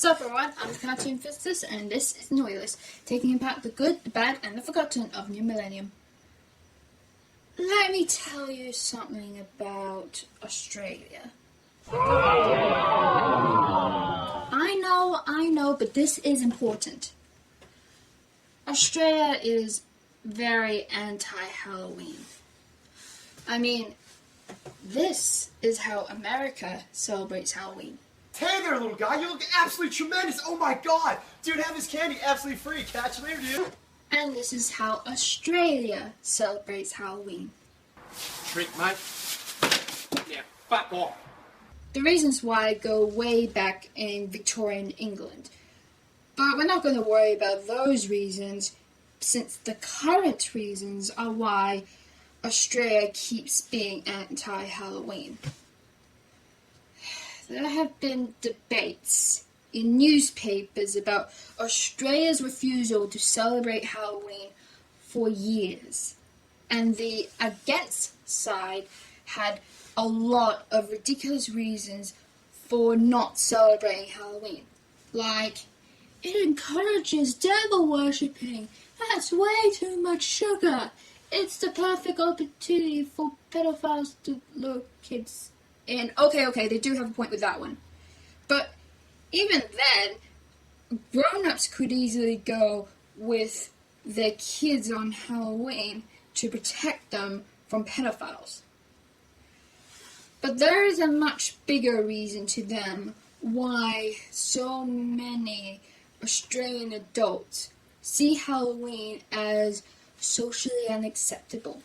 Sup everyone, I'm the cartoon Physicist, and this is Noughtie, taking about the good, the bad, and the forgotten of New Millennium. Let me tell you something about Australia. I know, but this is important. Australia is very anti-Halloween. I mean, this is how America celebrates Halloween. Hey there, little guy. You look absolutely tremendous. Oh my god. Dude, have this candy absolutely free. Catch you later, dude. And this is how Australia celebrates Halloween. Trick, mate. Yeah, fuck off. The reasons why go way back in Victorian England. But we're not going to worry about those reasons, since the current reasons are why Australia keeps being anti-Halloween. There have been debates in newspapers about Australia's refusal to celebrate Halloween for years, and the against side had a lot of ridiculous reasons for not celebrating Halloween. Like, it encourages devil worshipping. That's way too much sugar. It's the perfect opportunity for pedophiles to lure kids in. Okay, they do have a point with that one. But even then, grown-ups could easily go with their kids on Halloween to protect them from pedophiles. But there is a much bigger reason to them why so many Australian adults see Halloween as socially unacceptable.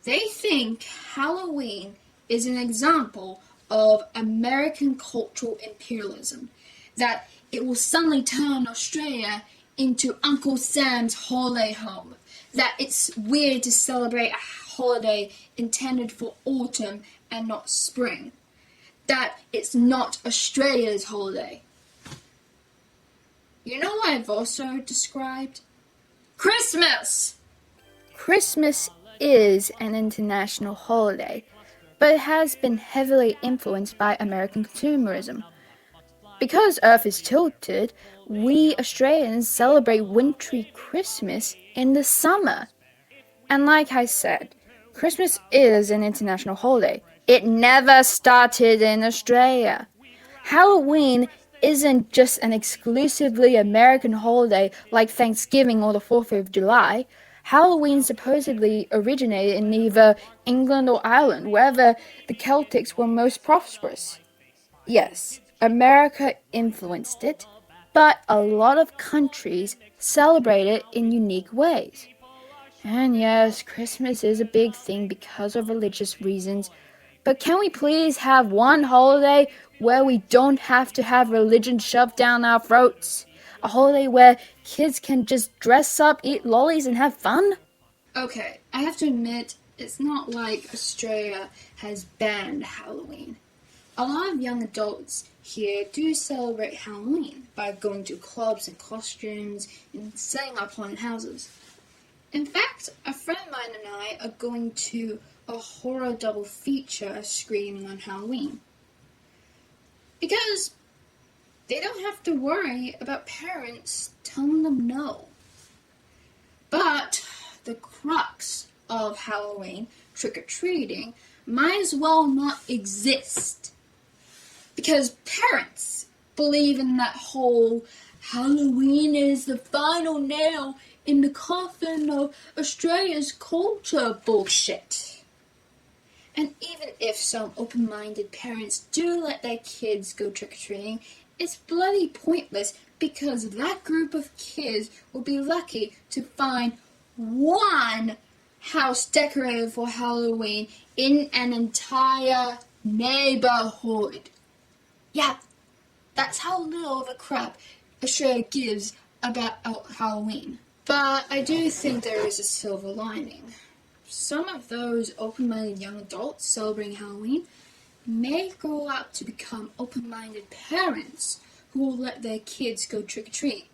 They think Halloween is an example of American cultural imperialism, that it will suddenly turn Australia into Uncle Sam's holiday home, that it's weird to celebrate a holiday intended for autumn and not spring, that it's not Australia's holiday. You know what I've also described? Christmas! Christmas is an international holiday, but it has been heavily influenced by American consumerism. Because Earth is tilted, we Australians celebrate wintry Christmas in the summer. And like I said, Christmas is an international holiday. It never started in Australia. Halloween isn't just an exclusively American holiday like Thanksgiving or the 4th of July. Halloween supposedly originated in either England or Ireland, wherever the Celtics were most prosperous. Yes, America influenced it, but a lot of countries celebrate it in unique ways. And yes, Christmas is a big thing because of religious reasons, but can we please have one holiday where we don't have to have religion shoved down our throats? A holiday where kids can just dress up, eat lollies, and have fun? Okay, I have to admit, it's not like Australia has banned Halloween. A lot of young adults here do celebrate Halloween by going to clubs and costumes and setting up haunted houses. In fact, a friend of mine and I are going to a horror double feature screening on Halloween. Because they don't have to worry about parents telling them no. But the crux of Halloween, trick-or-treating, might as well not exist. Because parents believe in that whole Halloween is the final nail in the coffin of Australia's culture bullshit. And even if some open-minded parents do let their kids go trick-or-treating, it's bloody pointless because that group of kids will be lucky to find one house decorated for Halloween in an entire neighborhood. Yeah, that's how little of a crap Australia gives about Halloween. But I do think there is a silver lining. Some of those open-minded young adults celebrating Halloween may grow up to become open-minded parents who will let their kids go trick-or-treating.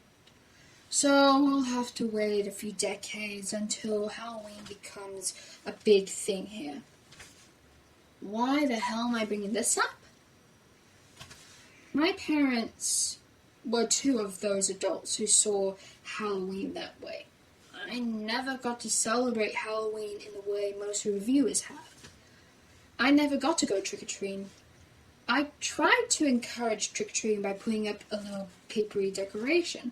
So we'll have to wait a few decades until Halloween becomes a big thing here. Why the hell am I bringing this up? My parents were two of those adults who saw Halloween that way. I never got to celebrate Halloween in the way most reviewers have. I never got to go trick-or-treating. I tried to encourage trick-or-treating by putting up a little papery decoration.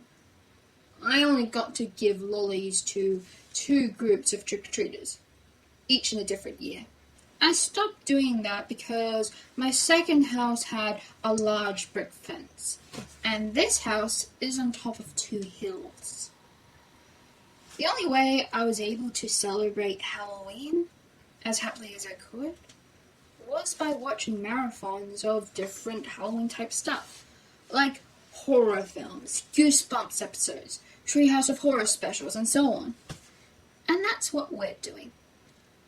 I only got to give lollies to 2 groups of trick-or-treaters, each in a different year. I stopped doing that because my second house had a large brick fence, and this house is on top of 2 hills. The only way I was able to celebrate Halloween as happily as I could was by watching marathons of different Halloween-type stuff, like horror films, Goosebumps episodes, Treehouse of Horror specials, and so on. And that's what we're doing.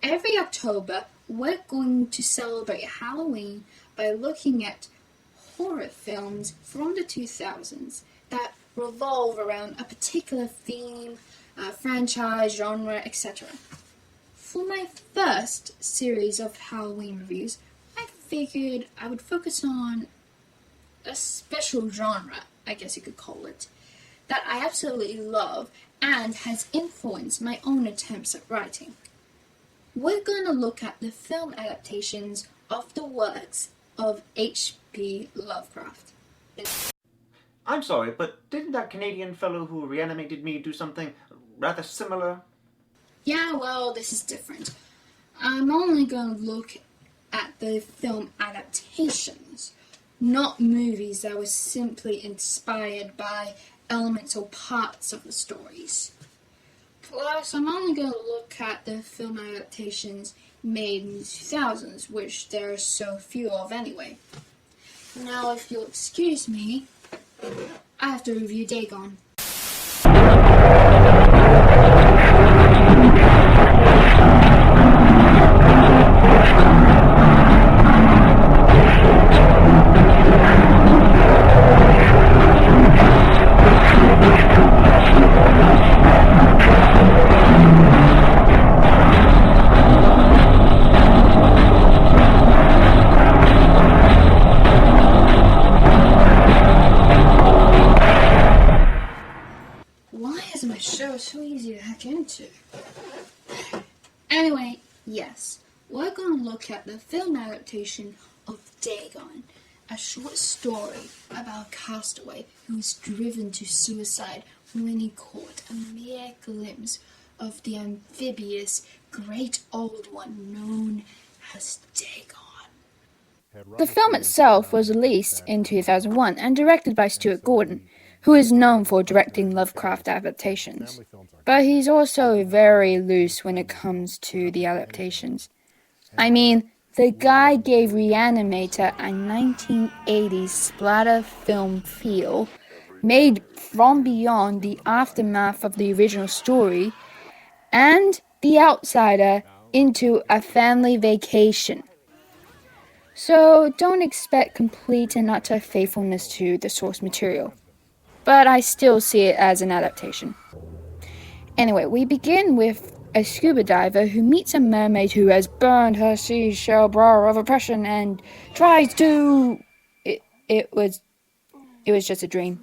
Every October, we're going to celebrate Halloween by looking at horror films from the 2000s that revolve around a particular theme, franchise, genre, etc. For my first series of Halloween reviews, I figured I would focus on a special genre, I guess you could call it, that I absolutely love and has influenced my own attempts at writing. We're going to look at the film adaptations of the works of H.P. Lovecraft. I'm sorry, but didn't that Canadian fellow who reanimated me do something rather similar? Yeah, well, this is different. I'm only going to look at the film adaptations, not movies that were simply inspired by elements or parts of the stories. Plus, I'm only going to look at the film adaptations made in the 2000s, which there are so few of anyway. Now, if you'll excuse me, I have to review Dagon. Why is my show so easy to hack into? Anyway, yes, we're going to look at the film adaptation of Dagon, a short story about a castaway who is driven to suicide when he caught a mere glimpse of the amphibious great old one known as Dagon. The film itself was released in 2001 and directed by Stuart Gordon, who is known for directing Lovecraft adaptations. But he's also very loose when it comes to the adaptations. I mean, the guy gave Reanimator a 1980s splatter film feel, made from beyond the aftermath of the original story, and The Outsider into a family vacation. So don't expect complete and utter faithfulness to the source material. But I still see it as an adaptation. Anyway, we begin with a scuba diver who meets a mermaid who has burned her seashell bra of oppression and tries to... It was just a dream.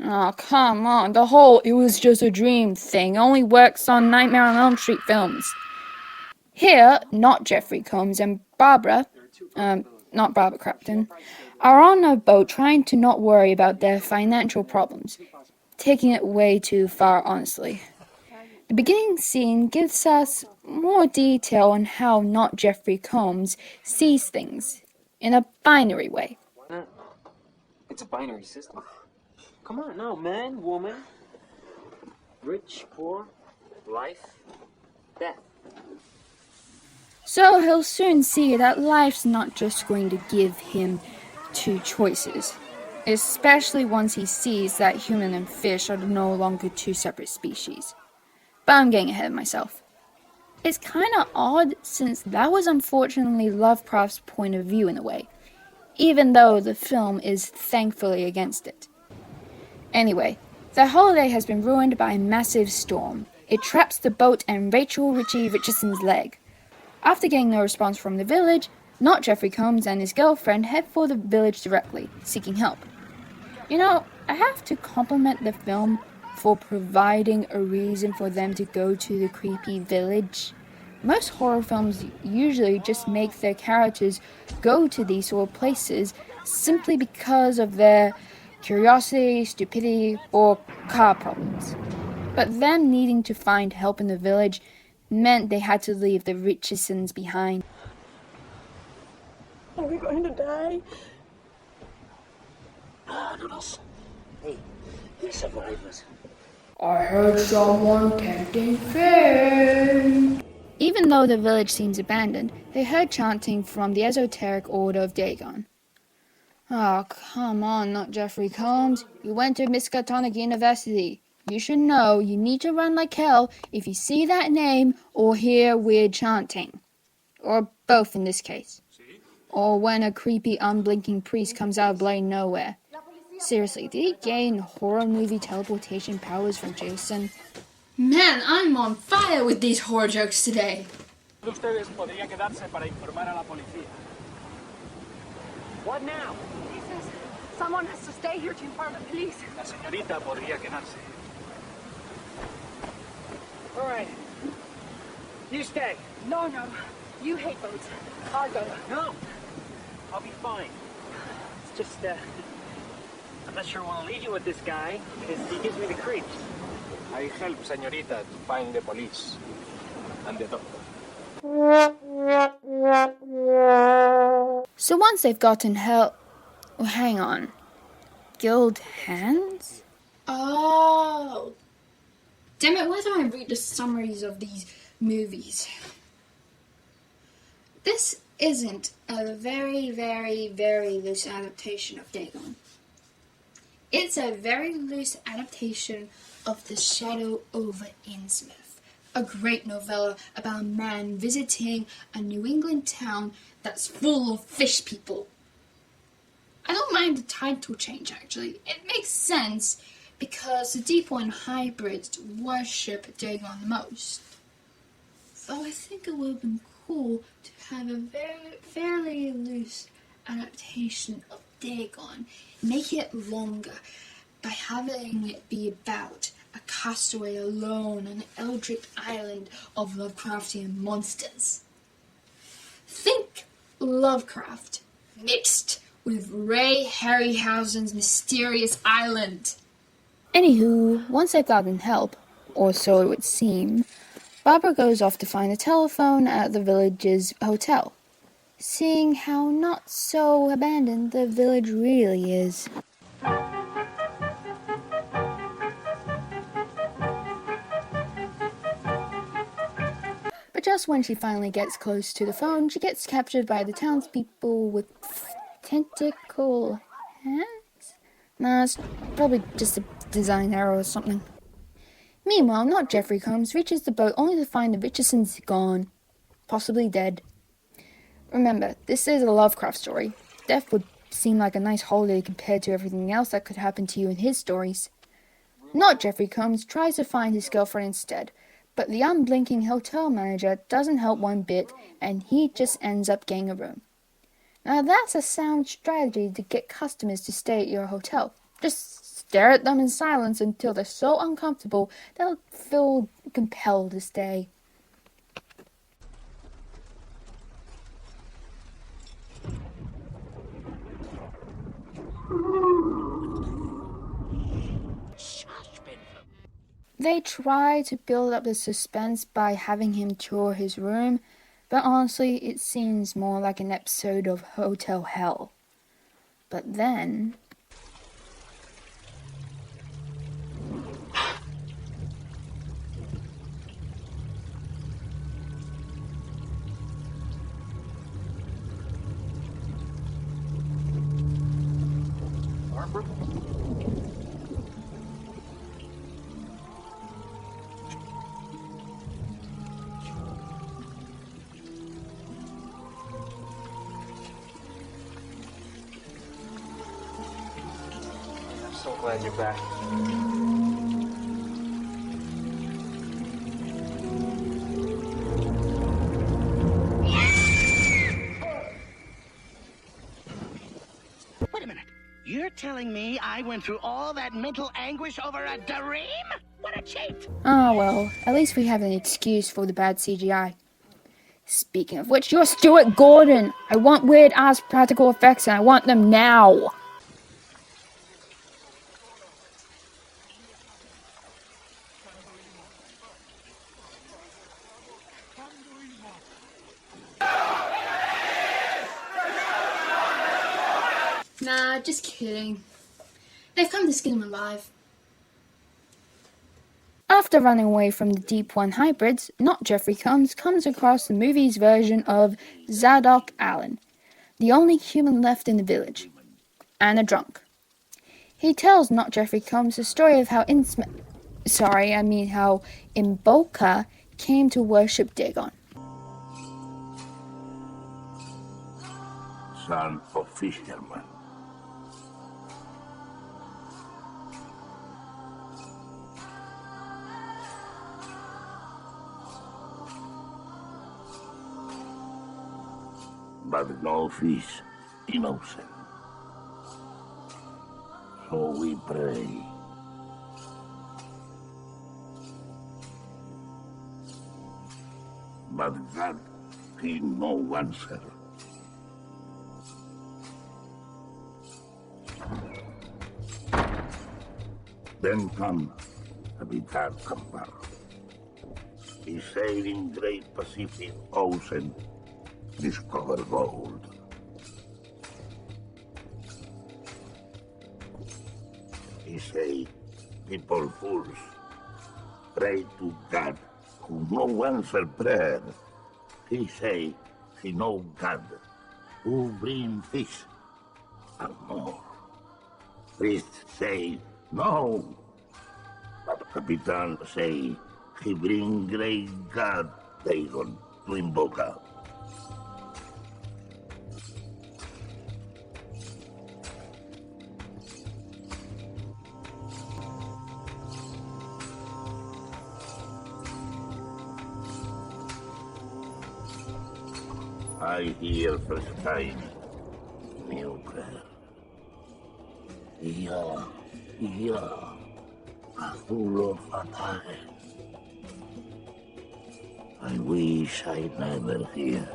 Oh, come on. The whole "it was just a dream" thing only works on Nightmare on Elm Street films. Here, not Jeffrey Combs and Barbara, not Barbara Crampton, are on a boat trying to not worry about their financial problems, taking it way too far, honestly. The beginning scene gives us more detail on how not Jeffrey Combs sees things, in a binary way. It's a binary system. Come on now, man, woman, rich, poor, life, death. So he'll soon see that life's not just going to give him 2 choices, especially once he sees that human and fish are no longer 2 separate species. But I'm getting ahead of myself. It's kinda odd since that was unfortunately Lovecraft's point of view in a way, even though the film is thankfully against it. Anyway, the holiday has been ruined by a massive storm. It traps the boat and Rachel Richie Richardson's leg. After getting no response from the village, Not Jeffrey Combs and his girlfriend head for the village directly, seeking help. You know, I have to compliment the film for providing a reason for them to go to the creepy village. Most horror films usually just make their characters go to these sort of places simply because of their curiosity, stupidity, or car problems. But them needing to find help in the village meant they had to leave the Richardsons behind. Are we going to die? No, no. Hey, you survived us. I heard someone tempting fate. Even though the village seems abandoned, they heard chanting from the esoteric order of Dagon. Oh, come on, not Jeffrey Combs. You went to Miskatonic University. You should know you need to run like hell if you see that name or hear weird chanting. Or both in this case. Or when a creepy, unblinking priest comes out of bloody nowhere. Seriously, did he gain horror movie teleportation powers from Jason? Man, I'm on fire with these horror jokes today. Ustedes podría quedarse para informar a la policía. What now? He says someone has to stay here to inform the police. La señorita podría quedarse. All right. You stay. No, no. You hate boats. I'll go. No. I'll be fine. It's just, I'm not sure I want to leave you with this guy, because he gives me the creeps. I help señorita to find the police and the doctor. So once they've gotten help... Oh, hang on. Guild hands? Oh. Damn it, why don't I read the summaries of these movies? This isn't a very, very, very loose adaptation of Dagon. It's a very loose adaptation of The Shadow over Innsmouth, a great novella about a man visiting a New England town that's full of fish people. I don't mind the title change, actually. It makes sense because the Deep One hybrids worship Dagon the most. Though I think it would have been cool to have a fairly loose adaptation of Dagon, make it longer by having it be about a castaway alone on an eldritch island of Lovecraftian monsters. Think Lovecraft mixed with Ray Harryhausen's Mysterious Island. Anywho, once they've gotten help, or so it would seem, Barbara goes off to find a telephone at the village's hotel, seeing how not so abandoned the village really is. But just when she finally gets close to the phone, she gets captured by the townspeople with tentacle hands? Nah, it's probably just a design error or something. Meanwhile, not Jeffrey Combs reaches the boat only to find the Richardsons gone, possibly dead. Remember, this is a Lovecraft story. Death would seem like a nice holiday compared to everything else that could happen to you in his stories. Not Jeffrey Combs tries to find his girlfriend instead, but the unblinking hotel manager doesn't help one bit, and he just ends up getting a room. Now that's a sound strategy to get customers to stay at your hotel. Just stare at them in silence until they're so uncomfortable they'll feel compelled to stay. They try to build up the suspense by having him tour his room, but honestly, it seems more like an episode of Hotel Hell. But then... Barbara? I'm so glad you're back. Wait a minute. You're telling me I went through all that mental anguish over a dream? What a cheat! Ah, well, at least we have an excuse for the bad CGI. Speaking of which, you're Stuart Gordon! I want weird-ass practical effects and I want them now! Nah, just kidding. They've come to skin him alive. After running away from the Deep One hybrids, not Jeffrey comes across the movie's version of Zadok Allen, the only human left in the village, and a drunk. He tells Not Jeffrey Combs the story of how how Imbolca came to worship Dagon. Son of fisherman. But no fish innocent. So we pray. But God, He no answer. Then come Habitat Kampar. He sailed in Great Pacific Ocean, discover gold. He say, people fools, pray to God, who no answer prayer. He say, he know God, who bring fish and more. Priest say, no. But Capitan say, he bring great God, Dagon, to Imboca. I hear first time new prayer. Yeah, full of attack. I wish I never hear.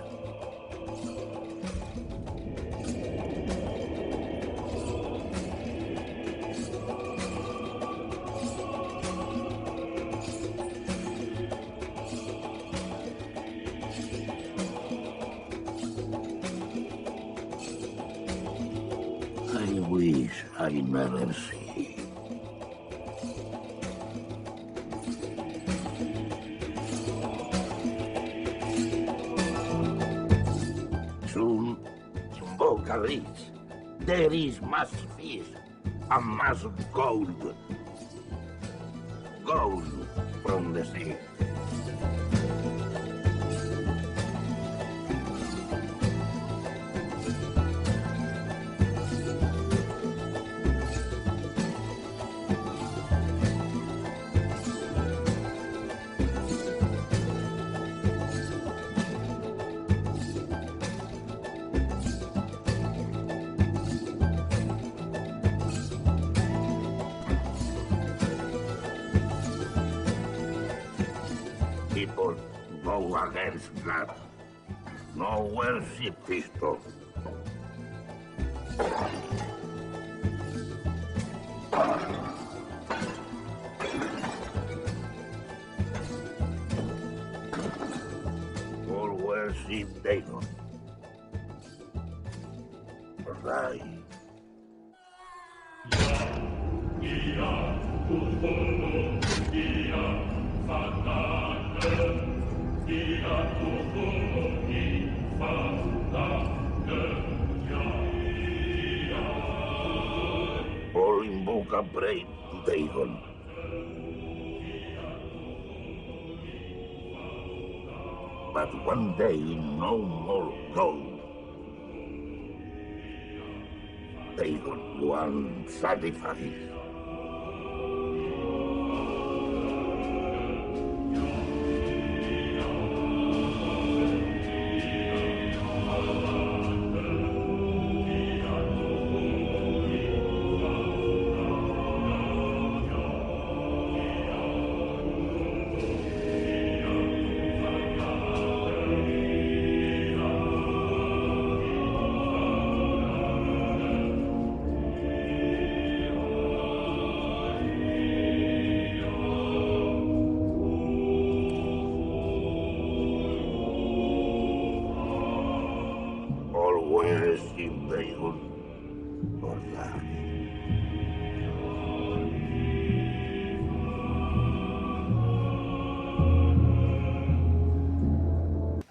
I wish I never see. Soon, in Boca Reach, there is much fish and much gold. Gold from the sea. People go against God. No worship pistol. All worship Dagon. Right. All in Boca prayed to Dagon. But one day no more gold. Dagon one sacrifice. sin Dagon or die.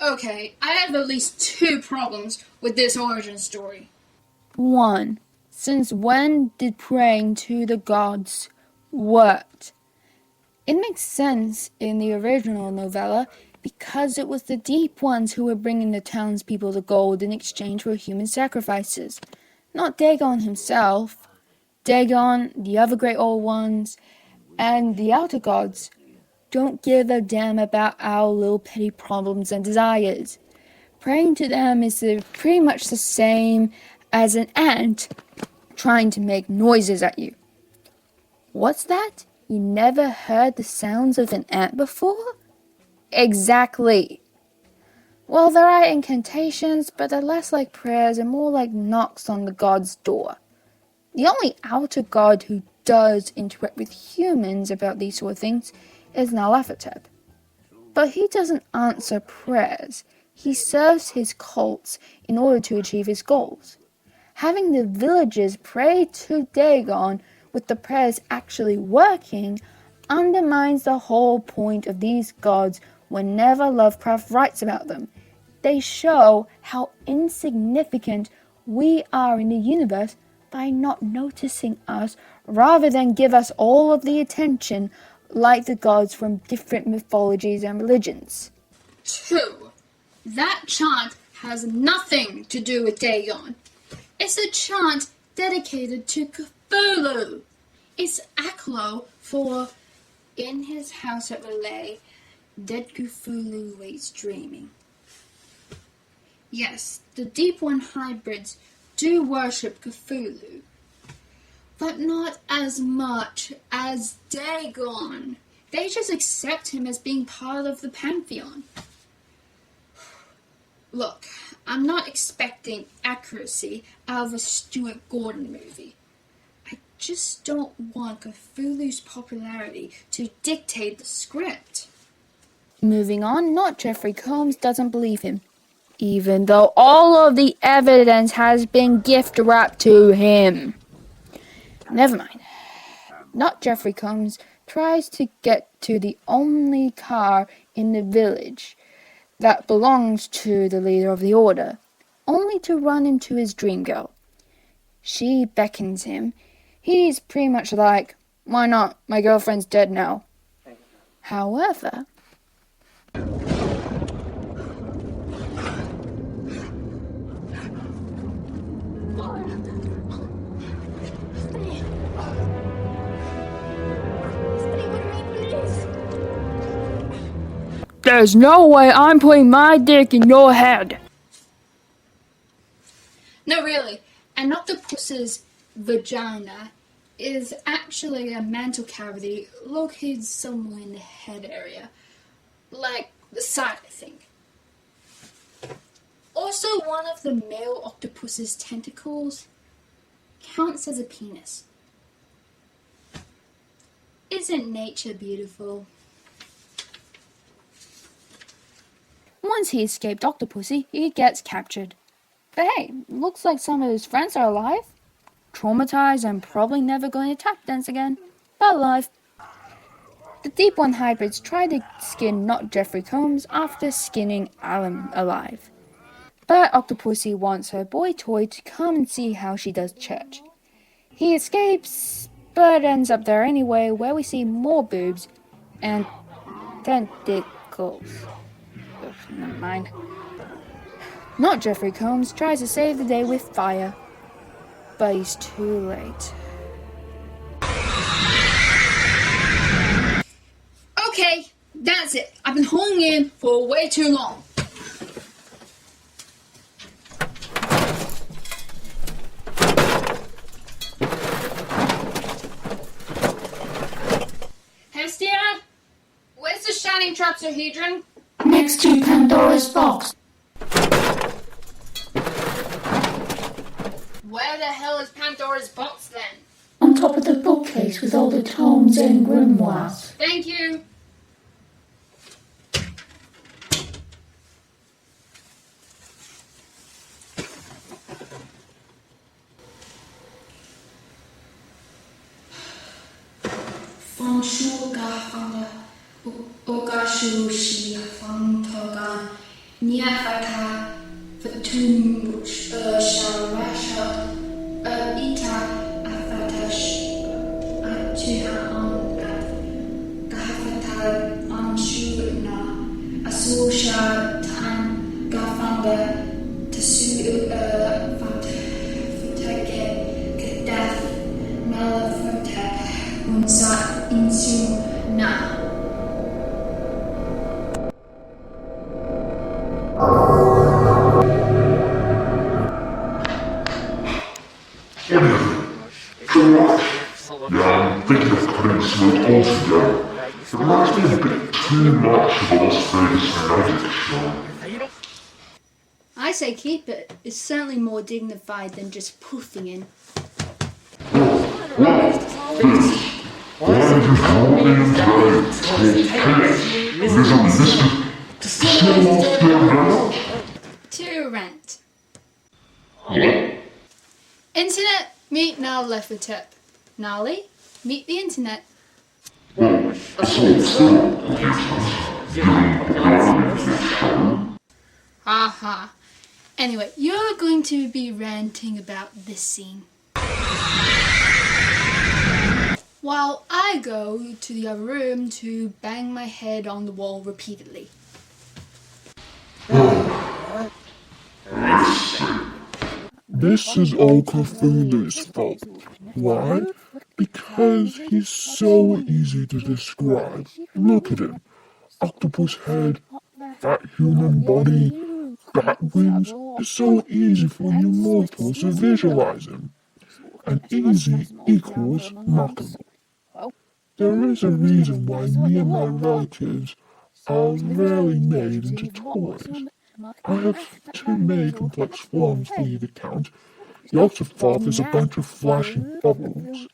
Okay, I have at least 2 problems with this origin story. 1. Since when did praying to the gods work? It makes sense in the original novella because it was the Deep Ones who were bringing the townspeople the gold in exchange for human sacrifices, not Dagon himself. Dagon, the other Great Old Ones, and the Outer Gods don't give a damn about our little petty problems and desires. Praying to them is pretty much the same as an ant trying to make noises at you. What's that? You never heard the sounds of an ant before? Exactly. Well, there are incantations, but they're less like prayers and more like knocks on the god's door. The only outer god who does interact with humans about these sort of things is Nyarlathotep. But he doesn't answer prayers. He serves his cults in order to achieve his goals. Having the villagers pray to Dagon with the prayers actually working undermines the whole point of these gods whenever Lovecraft writes about them. They show how insignificant we are in the universe by not noticing us rather than give us all of the attention like the gods from different mythologies and religions. 2. That chant has nothing to do with Dagon. It's a chant dedicated to Cthulhu. It's Aklo for "In his house at Relay, dead Cthulhu waits dreaming." Yes, the Deep One hybrids do worship Cthulhu, but not as much as Dagon. They just accept him as being part of the pantheon. Look, I'm not expecting accuracy out of a Stuart Gordon movie. I just don't want Cthulhu's popularity to dictate the script. Moving on, not Jeffrey Combs doesn't believe him, even though all of the evidence has been gift-wrapped to him. Never mind. Not Jeffrey Combs tries to get to the only car in the village that belongs to the leader of the order, only to run into his dream girl. She beckons him. He's pretty much like, "Why not? My girlfriend's dead now." However, there's no way I'm putting my dick in your head. No, really, an octopus's vagina is actually a mantle cavity located somewhere in the head area, like the side, I think. Also, one of the male octopus's tentacles counts as a penis. Isn't nature beautiful? Once he escaped Octopussy, he gets captured. But hey, looks like some of his friends are alive. Traumatized and probably never going to tap dance again, but alive. The Deep One hybrids try to skin not Jeffrey Combs after skinning Alan alive. But Octopussy wants her boy toy to come and see how she does church. He escapes, but ends up there anyway, where we see more boobs and tentacles. Ugh, never mind. Not Jeffrey Combs tries to save the day with fire, but he's too late. Okay, that's it. I've been holding in for way too long. Hestia, where's the shining tetrahedron? Next to Pandora's box. Where the hell is Pandora's box then? On top of the bookcase with all the tomes and grimoires. Thank you. Fangshugafanga Ogashushi Fangtogan Niafaka Fatum Sharasha Ita Afatash Atuha on Gafata Anshuna Asusha Tan Gafanga Tasu Fatake Kadath Malafata Unsa Insu Na. Yeah, I'm thinking of cutting Smoke altogether. It reminds me a bit too much of a Las Vegas magic show. I say keep it. It's certainly more dignified than just poofing in. Why did you call me in today? Told chaos. Misery listed. Still all stand out? To rent. Hello? Internet, meet Nal left the tip. Nally, meet the internet. Well, it's all still useless. Given popularity of this show. Haha. Anyway, you're going to be ranting about this scene, while I go to the other room to bang my head on the wall repeatedly. This is all Cthulhu's fault. Why? Because he's so easy to describe. Look at him. Octopus head, fat human body, bat wings. It's so easy for you mortals to visualize him. And easy equals mockable. There is a reason why me and my relatives are rarely made into toys. I have too many complex forms for you to count. The Octopath is a bunch of flashing bubbles.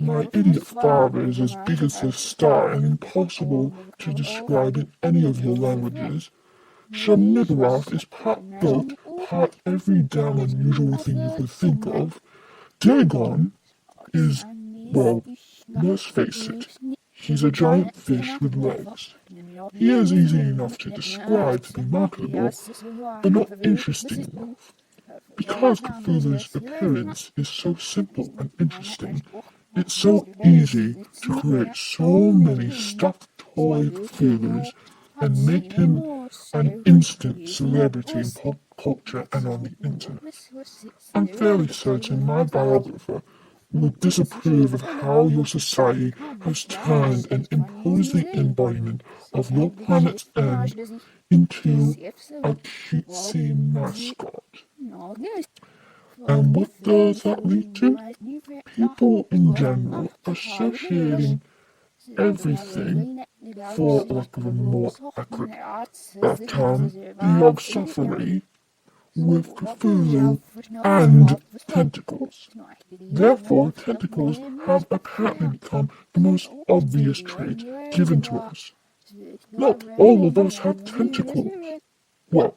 My idiot father is as big as the star and impossible to describe in any of your languages. Shub-Niggurath is part goat, part every damn unusual thing you could think of. Dagon is, well, let's face it, he's a giant fish with legs. He is easy enough to describe to be marketable, but not interesting enough. Because Cthulhu's appearance is so simple and interesting, it's so easy to create so many stuffed toy Cthulhus and make him an instant celebrity in pop culture and on the internet. I'm fairly certain my biographer would disapprove of how your society has turned an imposing embodiment of your planet's end into a cutesy mascot. And what does that lead to? People in general associating everything, for lack of a more accurate term, the obsophory with Cthulhu and tentacles. Therefore, tentacles have apparently become the most obvious trait given to us. Not all of us have tentacles. Well,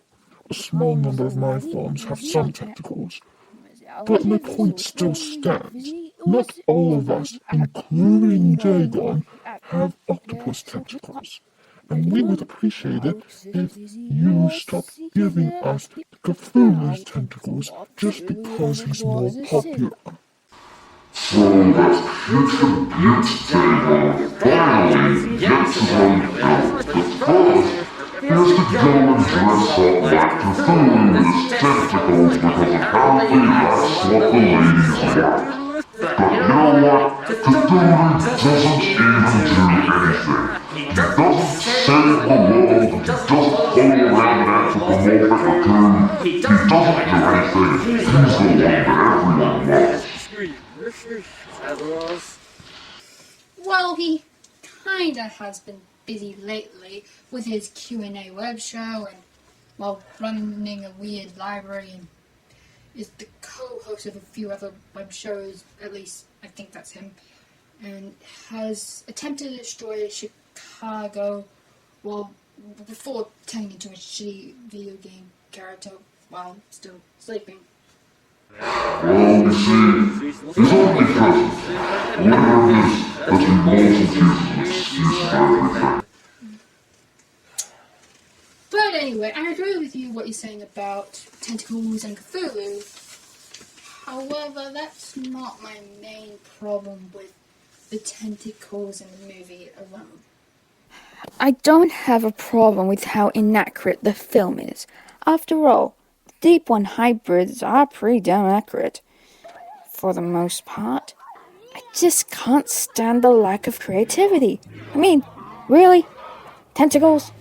a small number of my forms have some tentacles. But my point still stands. Not all of us, including Dagon, have octopus tentacles. And we would appreciate it if you stopped giving us Cthulhu's tentacles just because he's more popular. So that's future beauty Dagon finally gets his own joke, but first, here's the gentleman dressed up like Cthulhu with his tentacles because apparently that's what the ladies want. But you know what? Cthulhu doesn't even do anything. He doesn't save the world, he doesn't follow around an anthropomorphic raccoon, he doesn't do anything. He's the one that everyone wants. Well, he kinda has been busy lately with his Q&A web show and, well, running a weird library and is the co-host of a few other web shows, at least I think that's him, and has attempted to destroy Chicago, well, before turning into a shitty video game character while still sleeping. Well, you see, his only present, whatever it is, There's a multitude of excuses for everything. But anyway, I agree with you what you're saying about tentacles and Cthulhu. However, that's not my main problem with the tentacles in the movie alone. I don't have a problem with how inaccurate the film is. After all, the Deep One hybrids are pretty damn accurate. For the most part. I just can't stand the lack of creativity. I mean, really? Tentacles?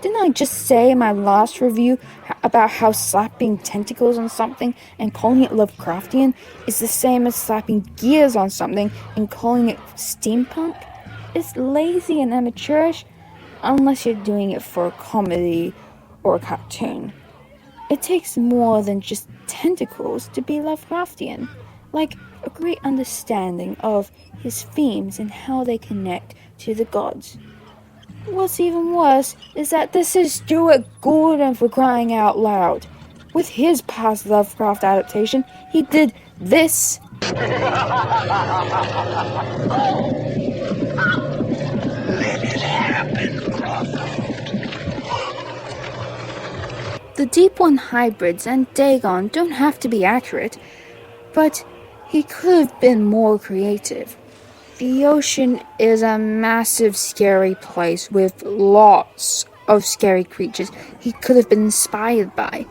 Didn't I just say in my last review about how slapping tentacles on something and calling it Lovecraftian is the same as slapping gears on something and calling it steampunk? It's lazy and amateurish, unless you're doing it for a comedy or a cartoon. It takes more than just tentacles to be Lovecraftian, like a great understanding of his themes and how they connect to the gods. What's even worse is that this is Stuart Gordon, for crying out loud. With his past Lovecraft adaptation, he did this. Let it happen, Crawford. The Deep One hybrids and Dagon don't have to be accurate, but he could have been more creative. The ocean is a massive, scary place with lots of scary creatures he could have been inspired by.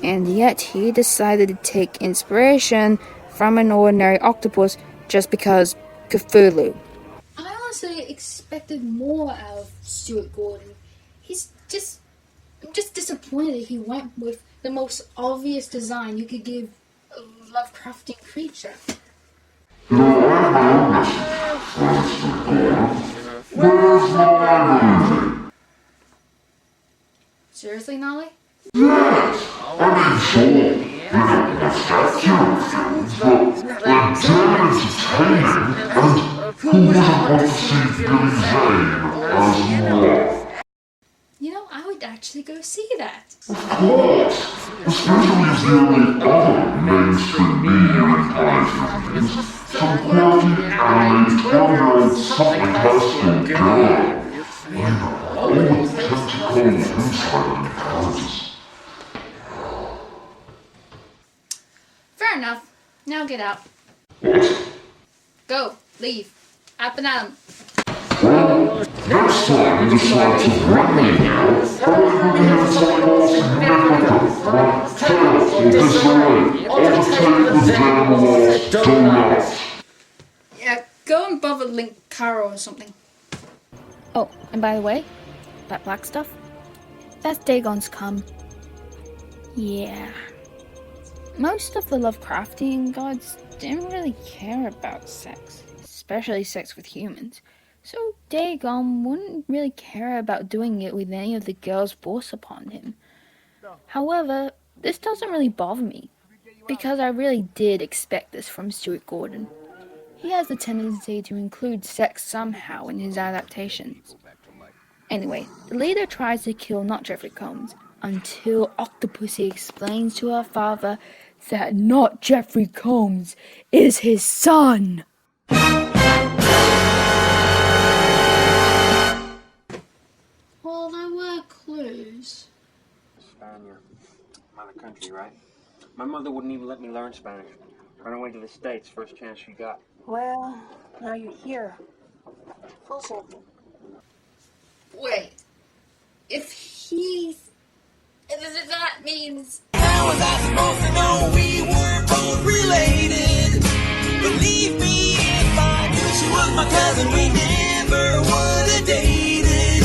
And yet he decided to take inspiration from an ordinary octopus just because Cthulhu. I honestly expected more out of Stuart Gordon. I'm just disappointed he went with the most obvious design you could give a Lovecraftian creature. You know, I have my own message for Mr. Gordon. Where's my movie? Seriously, Nolly? Yes! I mean, sure, we don't have accurate films, but they're damn entertaining, and who wouldn't want to see Billy Zane as Moth? You know, I would actually go see that. Of course! Especially as the only other mainstream media implies reviews. Some quirky, animated 12-year-old something high school girl. I know, all with tentacles inside them houses. Fair enough. Now get out. What? Go. Leave. Up and at 'em. Well, next time you decide to run me now, I might be here something more significant, like chaos or disarray, or to take the damn lost donuts. Yeah, go and bother Link Caro or something. Oh, and by the way, that black stuff, that's Dagon's cum. Yeah. Most of the Lovecraftian gods didn't really care about sex, especially sex with humans. So Dagon wouldn't really care about doing it with any of the girls forced upon him. However, this doesn't really bother me, because I really did expect this from Stuart Gordon. He has the tendency to include sex somehow in his adaptations. Anyway, the leader tries to kill not Jeffrey Combs, until Octopussy explains to her father that not Jeffrey Combs is his son. Well, there were clues. Spaniard. I'm out of the country, right? My mother wouldn't even let me learn Spanish. Ran away to the States, first chance she got. Well, now you're here. Full circle. Wait. If he's... That means... How was I supposed to know we were both related? Believe me, if I knew she was my cousin, we never would have dated.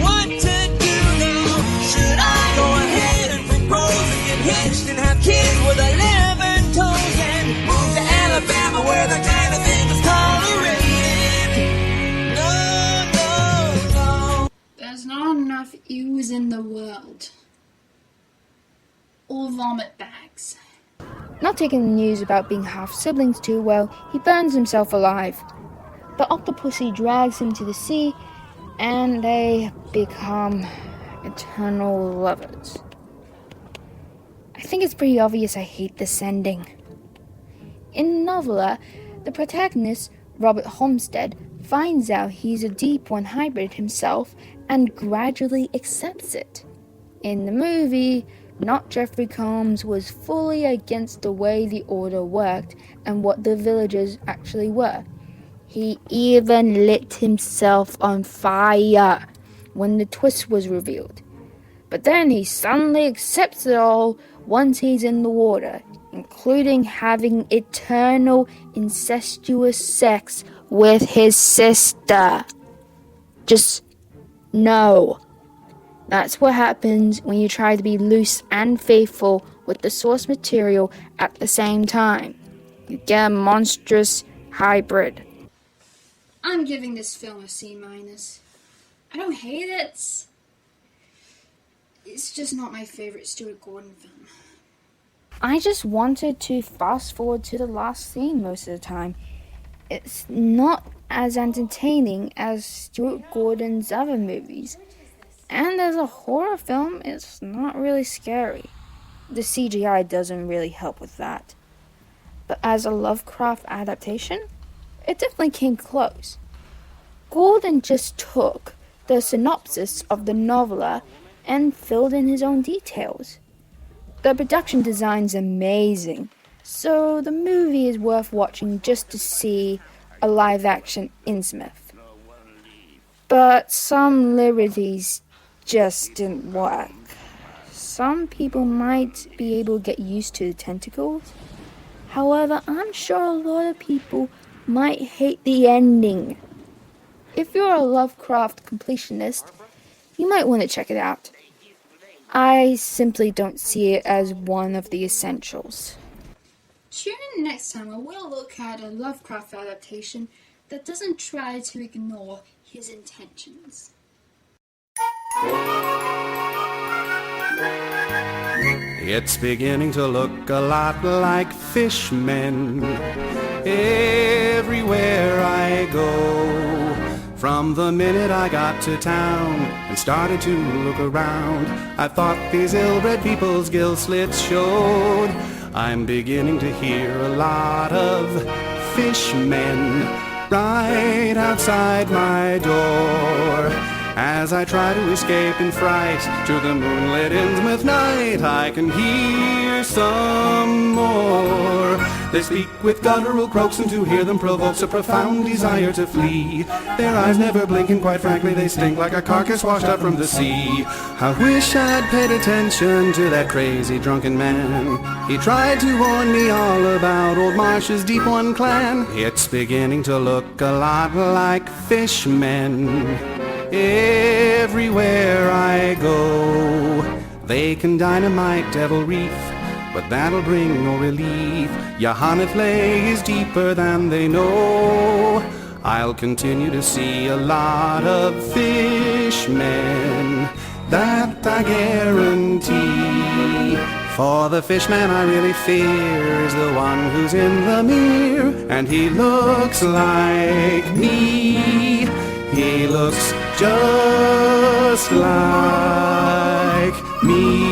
What to do now? Should I go ahead and propose and get hitched and have kids with 11 toes and move to Alabama where that kind of thing is tolerated? No. There's not enough ooze in the world. Or vomit bags. Not taking the news about being half-siblings too well, he burns himself alive. The Octopussy drags him to the sea, and they become eternal lovers. I think it's pretty obvious I hate this ending. In the novella, the protagonist Robert Homestead, finds out he's a Deep One hybrid himself and gradually accepts it. In the movie, not Jeffrey Combs was fully against the way the Order worked and what the villagers actually were. He even lit himself on fire when the twist was revealed. But then he suddenly accepts it all once he's in the water, including having eternal incestuous sex with his sister. Just no. That's what happens when you try to be loose and faithful with the source material at the same time. You get a monstrous hybrid. I'm giving this film a C-. I don't hate it. It's just not my favorite Stuart Gordon film. I just wanted to fast forward to the last scene most of the time. It's not as entertaining as Stuart Gordon's other movies. And as a horror film, it's not really scary. The CGI doesn't really help with that. But as a Lovecraft adaptation, it definitely came close. Gordon just took the synopsis of the novella and filled in his own details. The production design's amazing, so the movie is worth watching just to see a live-action Innsmouth. But some liberties just didn't work. Some people might be able to get used to the tentacles. However, I'm sure a lot of people might hate the ending. If you're a Lovecraft completionist, you might want to check it out. I simply don't see it as one of the essentials. Tune in next time when we'll look at a Lovecraft adaptation that doesn't try to ignore his intentions. It's beginning to look a lot like fishmen everywhere I go. From the minute I got to town and started to look around, I thought these ill-bred people's gill slits showed. I'm beginning to hear a lot of fishmen right outside my door. As I try to escape in fright to the moonlit Innsmouth night, I can hear some more. They speak with guttural croaks, and to hear them provokes a profound desire to flee. Their eyes never blink, and quite frankly they stink like a carcass washed up from the sea. I wish I'd paid attention to that crazy drunken man. He tried to warn me all about old Marsh's Deep One clan. It's beginning to look a lot like fishmen everywhere I go. They can dynamite Devil Reef, but that'll bring no relief. Yohannet Lay is deeper than they know. I'll continue to see a lot of fishmen, that I guarantee. For the fishman I really fear is the one who's in the mirror, and he looks like me. He looks just like me.